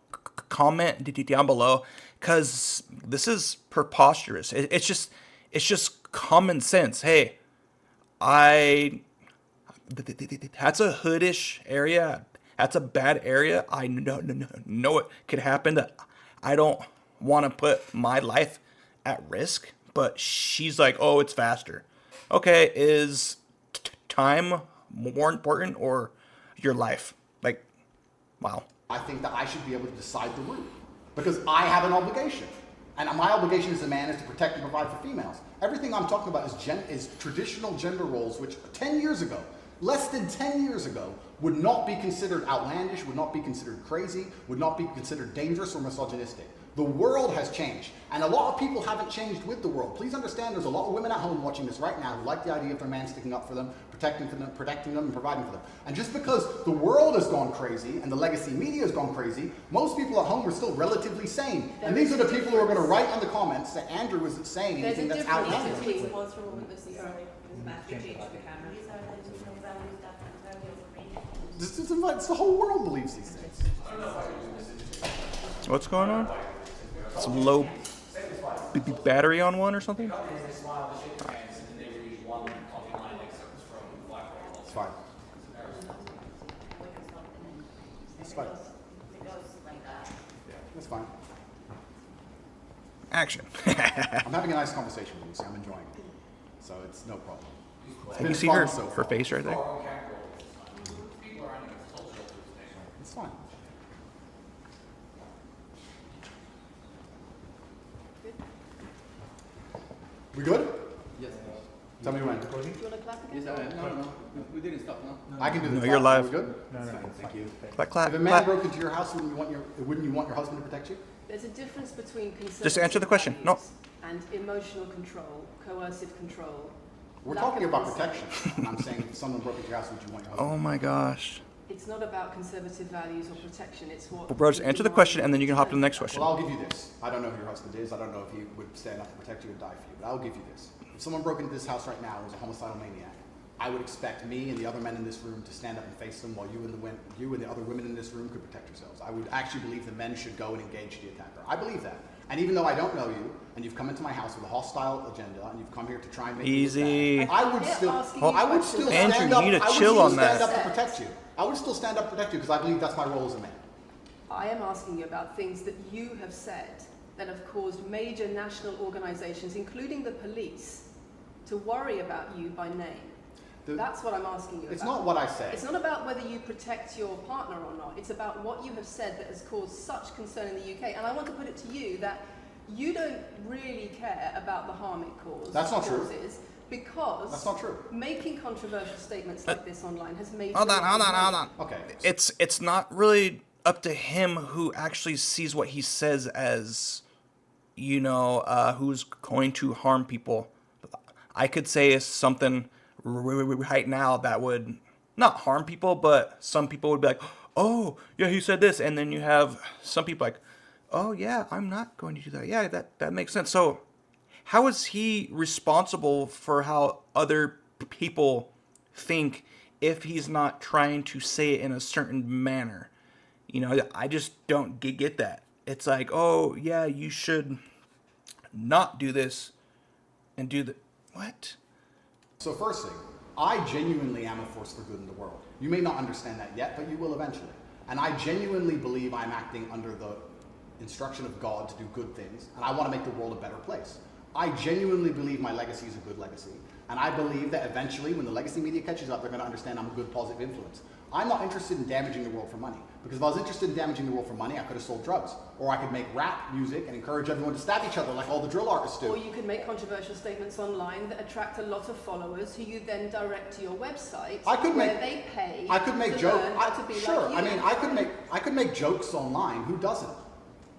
comment down below, because this is preposterous. It's just common sense. Hey, that's a hoodish area. That's a bad area. I know it could happen. That I don't want to put my life at risk. But she's like, oh, it's faster. Okay, is time more important or your life? Like, wow. I think that I should be able to decide the route, because I have an obligation. And my obligation as a man is to protect and provide for females. Everything I'm talking about is traditional gender roles, which 10 years ago, less than 10 years ago, would not be considered outlandish, would not be considered crazy, would not be considered dangerous or misogynistic. The world has changed, and a lot of people haven't changed with the world. Please understand, there's a lot of women at home watching this right now who like the idea of their man sticking up for them, protecting them, and providing for them. And just because the world has gone crazy and the legacy media has gone crazy, most people at home are still relatively sane. And these are the people who are going to write in the comments that Andrew isn't saying anything that's outlandish. Was for a woman to see her master change the camera. These are the traditional values that It's the whole world believes these things. What's going on? Some low battery on one or something? It's fine. It's fine. That's fine. Action. I'm having a nice conversation with Lucy. I'm enjoying it. So it's no problem. Can you see her face right there? It's fine. We good? Yes. Tell me when. Do you want to clap again? Yes, no. We didn't stop, no? I can do the No, clap. you're live. Are we good? No. Thank you. Clap, clap, If a man clap. broke into your house, wouldn't you want your husband to protect you? There's a difference between conservative Just answer the question. No. values and emotional control, coercive control. We're lack talking of about consent. protection. And I'm saying if someone broke into your house, would you want your husband? Oh my gosh. It's not about conservative values or protection. It's what. Well, bro, just answer the question and then you can hop to the next question. Well, I'll give you this. I don't know who your husband is. I don't know if he would stand up to protect you or die for you. But I'll give you this. If someone broke into this house right now and was a homicidal maniac, I would expect me and the other men in this room to stand up and face them while you and the other women in this room could protect yourselves. I would actually believe the men should go and engage the attacker. I believe that. And even though I don't know you, and you've come into my house with a hostile agenda, and you've come here to try and make me look Easy. bad, I would Yeah, still, asking you I would questions. still Andrew, stand you up. need to I would chill still on stand that. up to protect you. I would still stand up to protect you because I believe that's my role as a man. I am asking you about things that you have said that have caused major national organizations, including the police, to worry about you by name. That's what I'm asking you about. It's not what I say. It's not about whether you protect your partner or not. It's about what you have said that has caused such concern in the UK. And I want to put it to you that you don't really care about the harm it causes. That's not true. Because That's not true. making controversial statements like this online has made. Hold on. Okay. It's not really up to him who actually sees what he says as, who's going to harm people. I could say something right now that would not harm people, but some people would be like, oh, yeah, he said this. And then you have some people like, oh, yeah, I'm not going to do that. Yeah, that makes sense. So how is he responsible for how other people think if he's not trying to say it in a certain manner? I just don't get that. It's like, oh, yeah, you should not do this and do the... What? So first thing, I genuinely am a force for good in the world. You may not understand that yet, but you will eventually. And I genuinely believe I'm acting under the instruction of God to do good things, and I want to make the world a better place. I genuinely believe my legacy is a good legacy, and I believe that eventually, when the legacy media catches up, they're going to understand I'm a good, positive influence. I'm not interested in damaging the world for money, because if I was interested in damaging the world for money, I could have sold drugs, or I could make rap music and encourage everyone to stab each other like all the drill artists do. Or you could make controversial statements online that attract a lot of followers who you then direct to your website where they pay I could make to jokes. learn how to be Sure. like you. I mean, I could make jokes online. Who doesn't?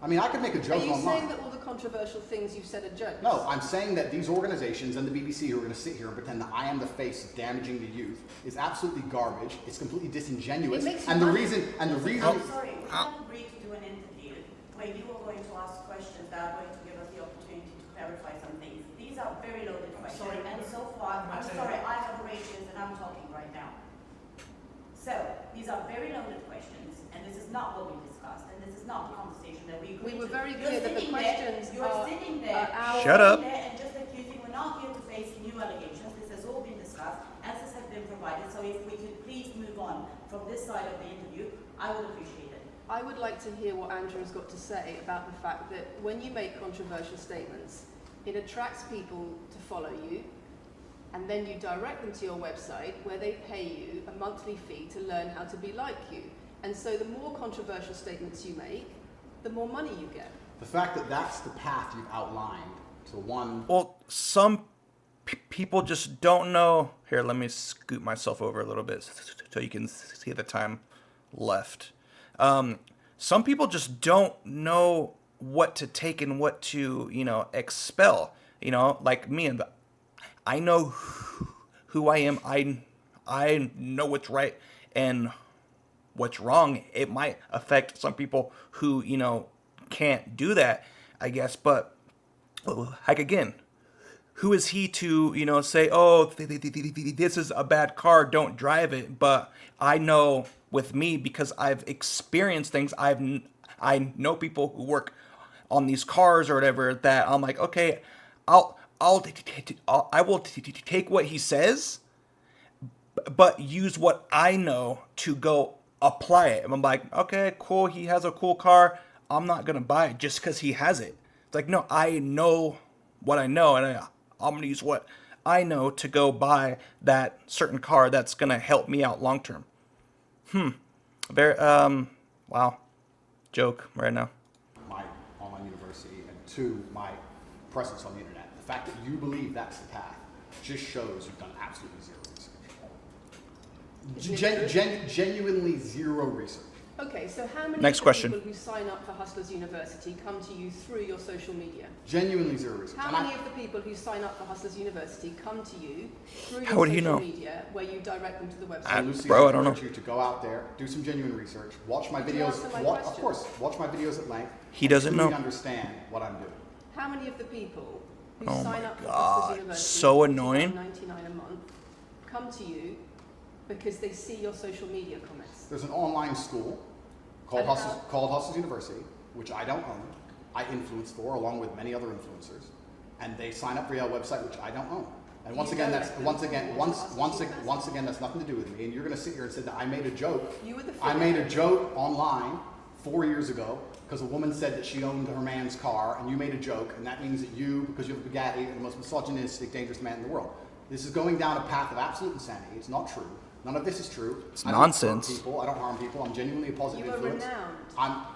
I mean, I could make a joke Are you online. saying that all the controversial things you've said are jokes? No, I'm saying that these organizations and the BBC who are going to sit here and pretend that I am the face of damaging the youth is absolutely garbage. It's completely disingenuous. It makes And the money. reason, I'm sorry, we Oh. have agreed to do an interview where you are going to ask questions that are going to give us the opportunity to clarify some things. These are very loaded questions. sorry. And so far, I'm sorry, I have raised this and I'm talking right now. So, these are very loaded questions, and this is not what we discussed, and this is not the conversation that we agreed We were to. very You're clear that the sitting questions there, you're are- sitting there, are Shut up. sitting there and just accusing, we're not here to face new allegations, this has all been discussed, answers have been provided, so if we could please move on from this side of the interview, I would appreciate it. I would like to hear what Andrew's got to say about the fact that when you make controversial statements, it attracts people to follow you, and then you direct them to your website where they pay you a monthly fee to learn how to be like you. And so the more controversial statements you make, the more money you get. the fact that that's the path you've outlined to one. Well, some people just don't know. Here, let me scoot myself over a little bit so you can see the time left. Some people just don't know what to take and what to, expel. Like me, and I know who I am. I know what's right and what's wrong. It might affect some people who, can't do that, I guess. But like again, who is he to, say, oh, this is a bad car, don't drive it. But I know with me, because I've experienced things, I know people who work on these cars or whatever, that I'm like, okay, I will take what he says, but use what I know to go apply it. I'm like, okay, cool, he has a cool car. I'm not going to buy it just because he has it. It's like, no, I know what I know, and I'm going to use what I know to go buy that certain car that's going to help me out long term. Very, wow. Joke right now. My online university, and two, my presence on the internet. The The fact that you believe that's the path just shows you've done absolutely zero research. Genuinely zero research. Okay, so how many Next of the question. people who sign up for Hustlers University come to you through your social media? Genuinely zero research. How many of the people who sign up for Hustlers University come to you through your How would he social know? media where you direct them to the website? And Lucy, Bro, I don't know. encourage you to go out there, do some genuine research, watch my Did you videos. answer my Of question? course, watch my videos at length. He and doesn't truly know. understand what I'm doing. How many of the people who Oh sign my up for God, Hustlers University so for annoying. $99 a month come to you because they see your social media comments? There's an online school called And how- Hustlers University, which I don't own. I influence for, along with many other influencers, and they sign up for your website, which I don't own. And once You again, direct them once again, that's nothing to do with me. And you're going to sit here and say that I made a joke. You were the I made a figurehead. joke online 4 years ago because a woman said that she owned her man's car, and you made a joke, and that means that you, because you have a Bugatti, are the most misogynistic, dangerous man in the world. This is going down a path of absolute insanity. It's not true. None of this is true. It's I don't nonsense. hurt people. I don't harm people. I'm genuinely a positive You are influence. renowned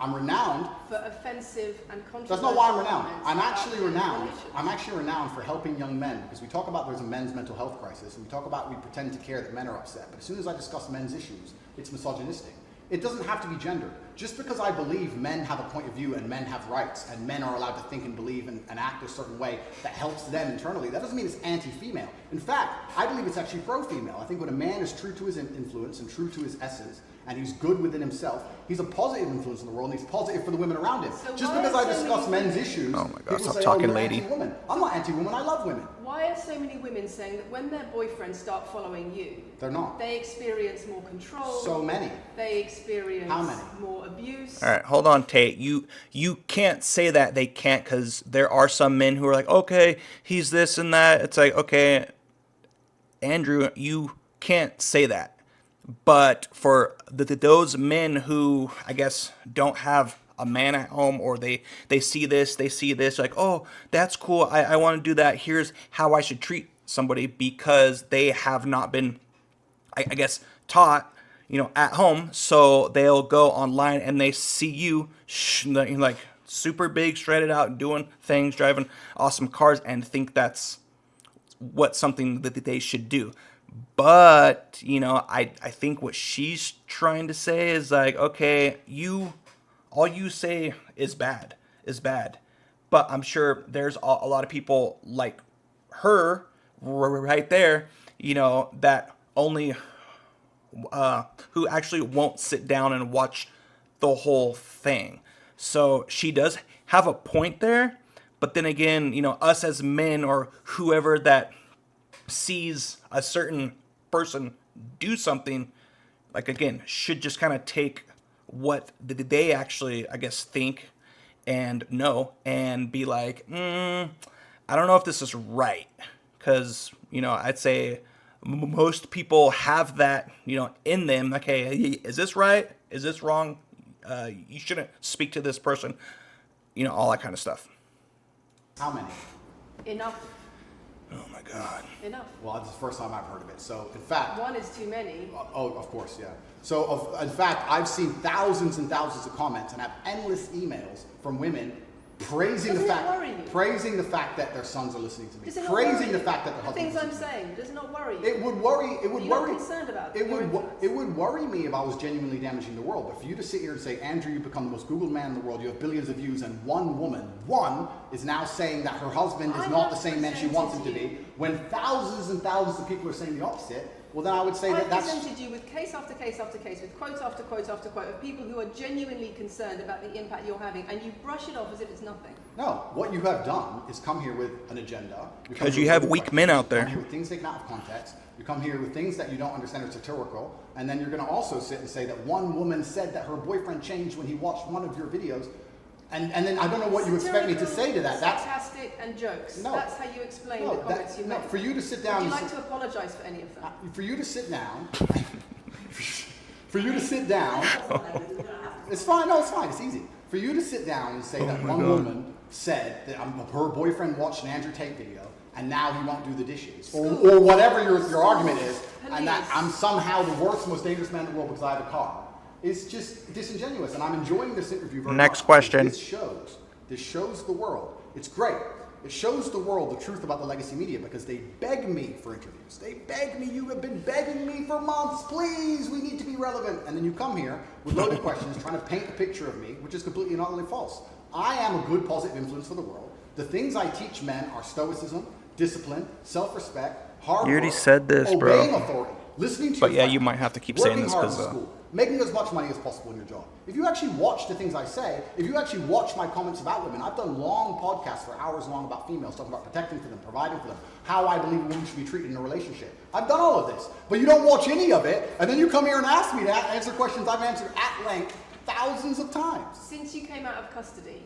I'm renowned. for offensive and controversial That's not why I'm renowned. comments I'm about actually gay renowned. relations. I'm actually renowned for helping young men, because we talk about there's a men's mental health crisis, and we talk about we pretend to care that men are upset. But as soon as I discuss men's issues, it's misogynistic. It doesn't have to be gendered. Just because I believe men have a point of view and men have rights and men are allowed to think and believe and act a certain way that helps them internally, that doesn't mean it's anti-female. In fact, I believe it's actually pro-female. I think when a man is true to his influence and true to his essence, and he's good within himself, he's a positive influence in the world, and he's positive for the women around him. So Just why because are I so discuss many men's women- issues, Oh my God, people stop say, talking, oh, you're lady. anti-woman. I'm not anti-woman, I love women. Why are so many women saying that when their boyfriends start following you, They're not. they experience more control, So many. they experience How many? more abuse? All right, hold on, Tate. You can't say that they can't, because there are some men who are like, okay, he's this and that. It's like, okay, Andrew, you can't say that. But for those men who, I guess, don't have a man at home, or they see this, like, oh, that's cool, I want to do that. Here's how I should treat somebody, because they have not been, I guess, taught, at home. So they'll go online and they see you like super big, shredded out, doing things, driving awesome cars, and think that's something that they should do. But, I think what she's trying to say is like, okay, all you say is bad. But I'm sure there's a lot of people like her right there, that only, who actually won't sit down and watch the whole thing. So she does have a point there. But then again, us as men, or whoever that sees a certain person do something, like, again, should just kind of take what they actually, I guess, think and know, and be like, I don't know if this is right. Because, I'd say most people have that, in them. Like, hey, is this right? Is this wrong? You shouldn't speak to this person. All that kind of stuff. How many? Enough. Oh my God. Enough. Well, this is the first time I've heard of it. So, in fact, One is too many. oh, of course, yeah. So, in fact, I've seen thousands and thousands of comments and have endless emails from women praising Doesn't the it fact, worry you? praising the fact that their sons are listening to me, Does it not praising worry the you? fact that their The husbands things are I'm listening to me. saying, does it not worry you? It would worry. It would You're not worry. concerned about It your would. influence. It would worry me if I was genuinely damaging the world. But for you to sit here and say, Andrew, you become the most Googled man in the world. You have billions of views, and one woman, is now saying that her husband is I not have the same man she wants him to presented be. When thousands and thousands of people are saying the opposite, well, then I would say I that that's. presented you with case after case after case, with quote after quote after quote of people who are genuinely concerned about the impact you're having, and you brush it off as if it's nothing. No, what you have done is come here with an agenda. Because you have weak men out there. You come here with things taken out of context. You come here with things that you don't understand are satirical. And then you're going to also sit and say that one woman said that her boyfriend changed when he watched one of your videos. And then I don't know what you expect me to say to that. That's sarcastic and jokes. No. That's how you explain no, the comments you no. make. For you to sit Would down. you and like to apologise for any of them? for you to sit down. For you to sit down. It's fine. No, it's fine. It's easy. For you to sit down and say that one woman said that her boyfriend watched an Andrew Tate video and now he won't do the dishes, or whatever your argument is, and that I'm somehow the worst, most dangerous man in the world because I have a car. It's just disingenuous, and I'm enjoying this interview very much. Next question. This shows the world. It's great. It shows the world the truth about the legacy media because they beg me for interviews. They beg me, you have been begging me for months, please, we need to be relevant. And then you come here with loaded questions trying to paint a picture of me, which is completely and utterly false. I am a good positive influence for the world. The things I teach men are stoicism, discipline, self-respect, hard You already work, said this, bro. obeying authority, listening to But your yeah, you friends, might have to keep saying working this hard in 'cause, school, making as much money as possible in your job. If you actually watch the things I say, if you actually watch my comments about women, I've done long podcasts for hours long about females, talking about protecting for them, providing for them, how I believe a woman should be treated in a relationship. I've done all of this, but you don't watch any of it, and then you come here and ask me to answer questions I've answered at length thousands of times. Since you came out of custody,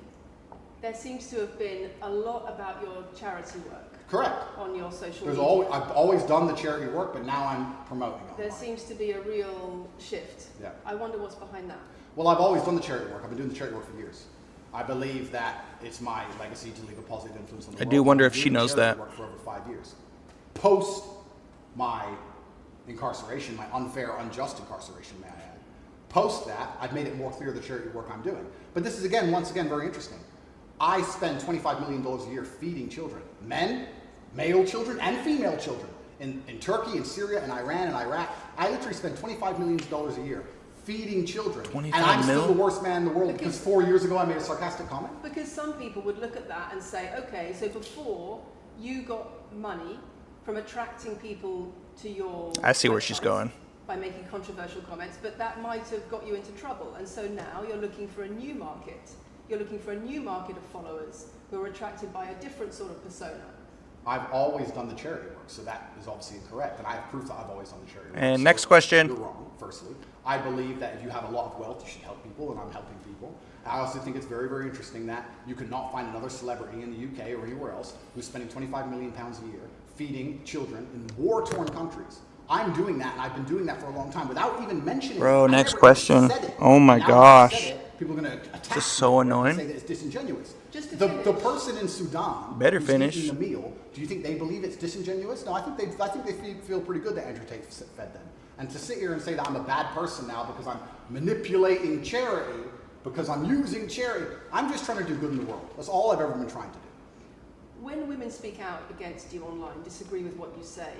there seems to have been a lot about your charity work. Correct. On your social There's media. I've always done the charity work, but now I'm promoting it. There seems to be a real shift. Yeah. I wonder what's behind that. Well, I've always done the charity work. I've been doing the charity work for years. I believe that it's my legacy to leave a positive influence on the world. I do wonder I've if been she doing knows charity that. work for over 5 years. Post my incarceration, my unfair, unjust incarceration, may I add. Post that, I've made it more clear the charity work I'm doing. But this is, once again, very interesting. I spend $25 million a year feeding children. Men, male children, and female children. In Turkey, in Syria, in Iran, and Iraq, I literally spend $25 million a year feeding children. 25 and I'm mil? still the worst man in the world because 4 years ago I made a sarcastic comment. Because some people would look at that and say, okay, so before you got money from attracting people to your I see where she's website going. by making controversial comments, but that might have got you into trouble. And so now you're looking for a new market. You're looking for a new market of followers who are attracted by a different sort of persona. I've always done the charity work, so that is obviously incorrect. And I have proof that I've always done the charity work. And So next question. You're wrong, firstly. I believe that if you have a lot of wealth, you should help people, and I'm helping people. I also think it's very, very interesting that you could not find another celebrity in the UK or anywhere else who's spending £25 million a year feeding children in war-torn countries. I'm doing that, and I've been doing that for a long time without even mentioning Bro, it. I next never even question. said it. Oh my Now that I've said gosh. it, people are going to attack This is so me and annoying. say that it's disingenuous. Just to The finish. person in Sudan Better who's finish. eating the meal, do you think they believe it's disingenuous? No, I think they feel pretty good that Andrew Tate fed them. And to sit here and say that I'm a bad person now because I'm manipulating charity, because I'm using charity, I'm just trying to do good in the world. That's all I've ever been trying to do. When women speak out against you online, disagree with what you say,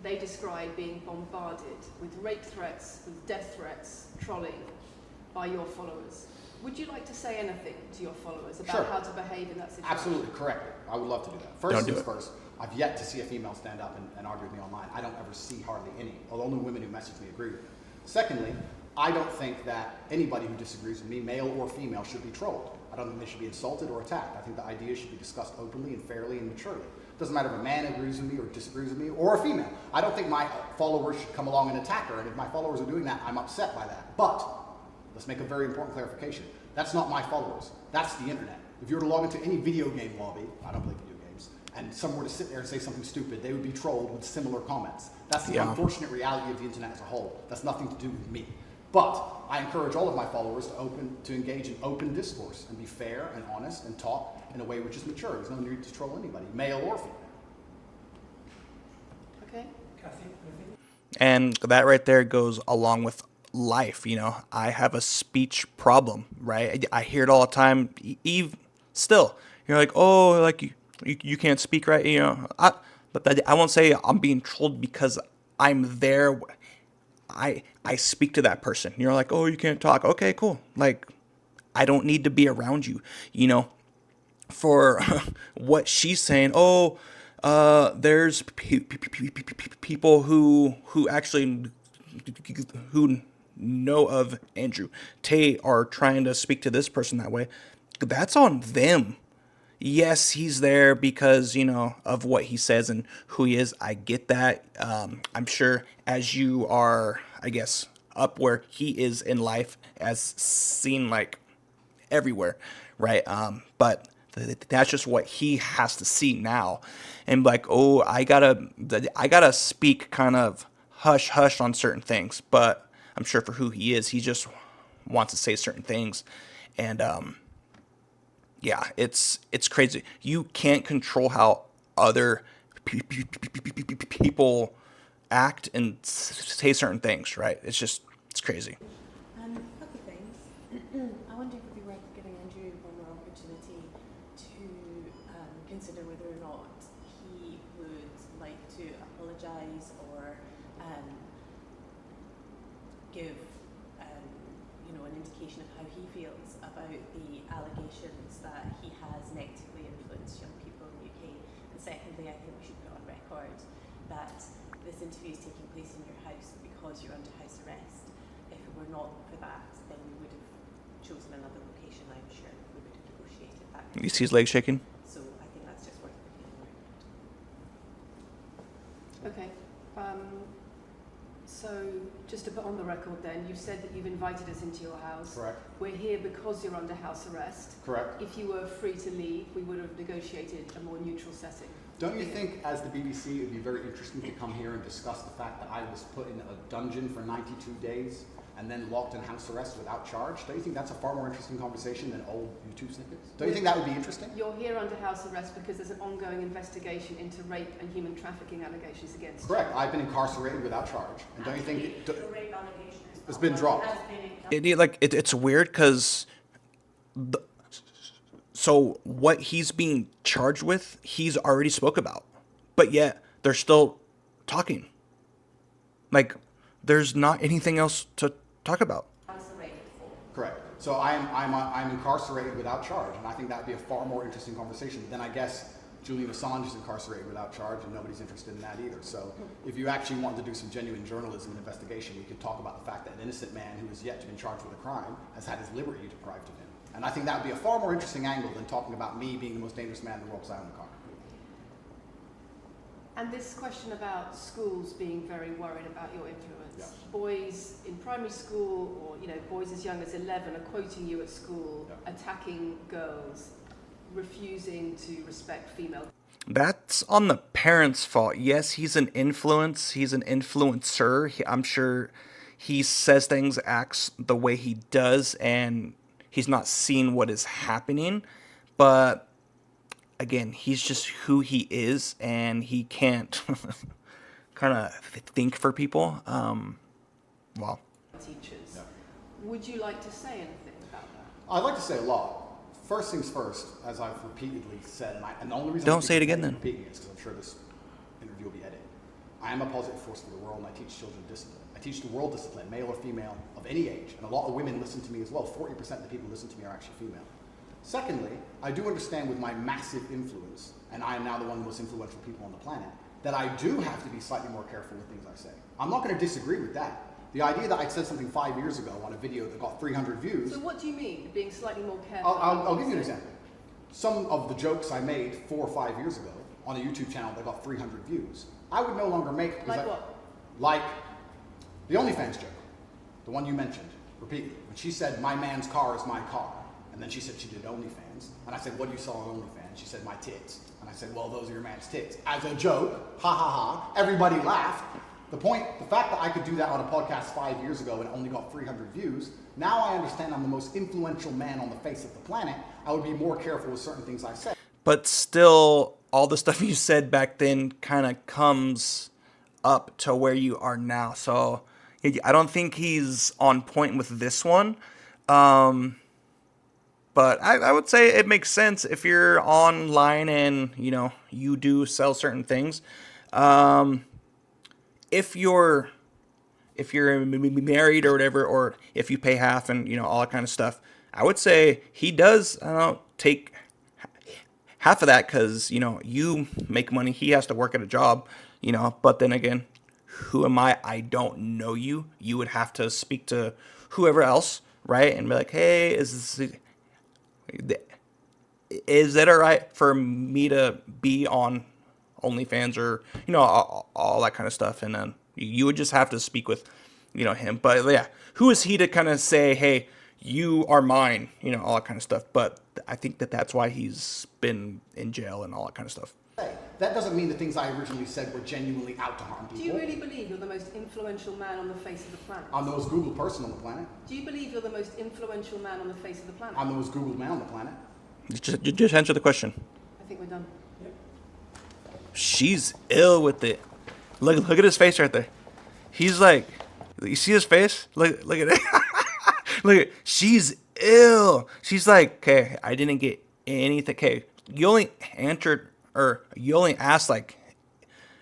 they describe being bombarded with rape threats, with death threats, trolling by your followers. Would you like to say anything to your followers about Sure. how to behave in that situation? Absolutely, correct. I would love to do that. Don't First do things it. first, I've yet to see a female stand up and argue with me online. I don't ever see hardly any. The only women who message me agree with me. Secondly, I don't think that anybody who disagrees with me, male or female, should be trolled. I don't think they should be insulted or attacked. I think the ideas should be discussed openly and fairly and maturely. It doesn't matter if a man agrees with me or disagrees with me, or a female. I don't think my followers should come along and attack her, and if my followers are doing that, I'm upset by that. But let's make a very important clarification. That's not my followers. That's the internet. If you were to log into any video game lobby, I don't play video games, and someone were to sit there and say something stupid, they would be trolled with similar comments. That's the Yeah. unfortunate reality of the internet as a whole. That's nothing to do with me. But I encourage all of my followers to engage in open discourse and be fair and honest and talk in a way which is mature. There's no need to troll anybody, male or female. Okay? And that right there goes along with life. You know, I have a speech problem, right? I hear it all the time. Still, you're like, oh, like you can't speak right. You know, but I won't say I'm being trolled because I'm there. I speak to that person. You're like, oh, you can't talk. Okay, cool. Like, I don't need to be around you. You know, for what she's saying. Oh, there's people who actually who know of Andrew Tate are trying to speak to this person that way. That's on them. Yes, he's there because, you know, of what he says and who he is. I get that. I'm sure as you are, I guess, up where he is in life, as seen like everywhere, right? But that's just what he has to see now, and like, oh, I gotta speak kind of hush hush on certain things. But I'm sure for who he is, he just wants to say certain things, and yeah, it's crazy. You can't control how other people act and say certain things, right? It's crazy. A couple of things. I wonder if it would be worth giving Andrew one more opportunity to consider whether or not he would like to apologise or give an indication of how he feels about the allegations that he has negatively influenced young people in the UK. And secondly, I think we should put on record that this interview is taking place in your house because you're under house arrest. If it were not for that, then we would have chosen another location, I'm sure. We would have negotiated that. You see his legs shaking? So I think that's just worth putting on record. Okay. So just to put on the record then, you've said that you've invited us into your house. Correct. We're here because you're under house arrest. Correct. If you were free to leave, we would have negotiated a more neutral setting. Don't you think, as the BBC, it would be very interesting to come here and discuss the fact that I was put in a dungeon for 92 days and then locked in house arrest without charge? Don't you think that's a far more interesting conversation than old YouTube snippets? Don't you think that would be interesting? You're here under house arrest because there's an ongoing investigation into rape and human trafficking allegations against you. Correct. I've been incarcerated without charge. And don't you think The rape allegation is it's not been what dropped? has been It's weird because so what he's being charged with, he's already spoke about, but yet they're still talking. Like, there's not anything else to talk about. incarcerated for. Correct. So I'm incarcerated without charge, and I think that would be a far more interesting conversation. Then I guess Julian Assange is incarcerated without charge, and nobody's interested in that either. So if you actually wanted to do some genuine journalism and investigation, we could talk about the fact that an innocent man who is yet to be charged with a crime has had his liberty deprived of him. And I think that would be a far more interesting angle than talking about me being the most dangerous man in the world because I own a car. And this question about schools being very worried about your influence. Yeah. Boys in primary school or boys as young as 11 are quoting you at school, Yeah. attacking girls, refusing to respect female. That's on the parents' fault. Yes, he's an influence. He's an influencer. I'm sure he says things, acts the way he does, and he's not seeing what is happening. But again, he's just who he is, and he can't kind of think for people. Well, Teachers. Yeah. Would you like to say anything about that? I'd like to say a lot. First things first, as I've repeatedly said, and the only reason Don't say it again then. repeating it is because I'm sure this interview will be edited. I am a positive force for the world, and I teach children discipline. I teach the world discipline, male or female, of any age, and a lot of women listen to me as well. 40% of the people who listen to me are actually female. Secondly, I do understand with my massive influence, and I am now the one of the most influential people on the planet, that I do have to be slightly more careful with things I say. I'm not going to disagree with that. The idea that I said something 5 years ago on a video that got 300 views. So what do you mean, being slightly more careful? I'll give you an example. Some of the jokes I made 4 or 5 years ago on a YouTube channel that got 300 views, I would no longer make. Like what? Like the OnlyFans joke, the one you mentioned repeatedly. When she said, "My man's car is my car," and then she said she did OnlyFans, and I said, "What do you saw on OnlyFans?" She said, "My tits," and I said, "Well, those are your man's tits." As a joke, ha ha ha. Everybody laughed. The fact that I could do that on a podcast 5 years ago and it only got 300 views, now I understand I'm the most influential man on the face of the planet. I would be more careful with certain things I say. but still, all the stuff you said back then kind of comes up to where you are now. So I don't think he's on point with this one. But I would say it makes sense if you're online and, you do sell certain things. If you're married or whatever, or if you pay half and, all that kind of stuff, I would say he does, take half of that because, you make money. He has to work at a job, but then again, who am I? I don't know you. You would have to speak to whoever else, right? And be like, hey, is it all right for me to be on OnlyFans or, all that kind of stuff? And then you would just have to speak with, him. But yeah, who is he to kind of say, hey, you are mine, all that kind of stuff. But I think that's why he's been in jail and all that kind of stuff. That doesn't mean the things I originally said were genuinely out to harm people. Do you really believe you're the most influential man on the face of the planet? I'm the most Googled person on the planet. Do you believe you're the most influential man on the face of the planet? I'm the most Googled man on the planet. Just answer the question. I think we're done. She's ill with it. Look at his face right there. He's like, you see his face? Look at it. Look at, she's ill. She's like, okay, I didn't get anything. Okay, you only answered, or you only asked like,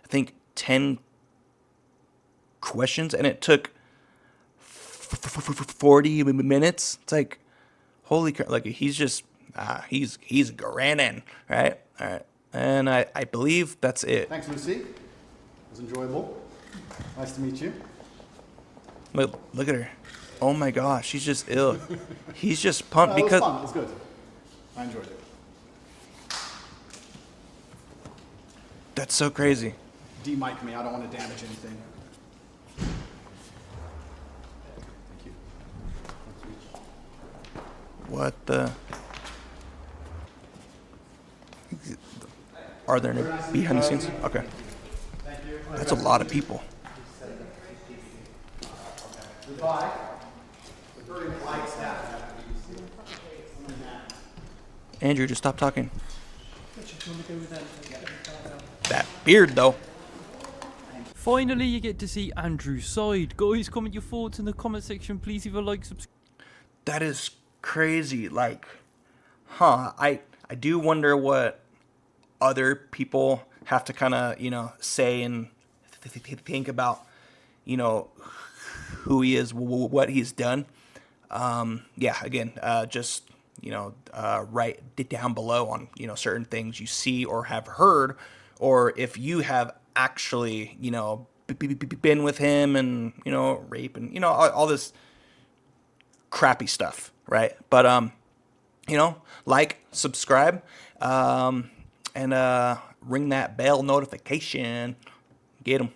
I think 10 questions, and it took 40 minutes. It's like, holy crap! Like he's just, he's grinning, right? All right, and I believe that's it. Thanks, Lucy. It was enjoyable. Nice to meet you. Look at her. Oh my gosh, she's just ill. He's just pumped It was because fun. It was good. I enjoyed it. that's so crazy. De-mic me. I don't want to damage anything. Thank you. What the? Are there any behind the scenes? Okay. That's a lot of people. Goodbye. The very polite staff. Andrew, just stop talking. That beard, though. Finally, you get to see Andrew's side. Guys, comment your thoughts in the comment section. Please leave a like, subscribe. That is crazy. Like, I do wonder what other people have to kind of, say and think about, who he is, what he's done. Yeah, again, just, write it down below on, certain things you see or have heard, or if you have actually, been with him and, rape and, all this crappy stuff, right? But, like, subscribe, and ring that bell notification. Get 'em.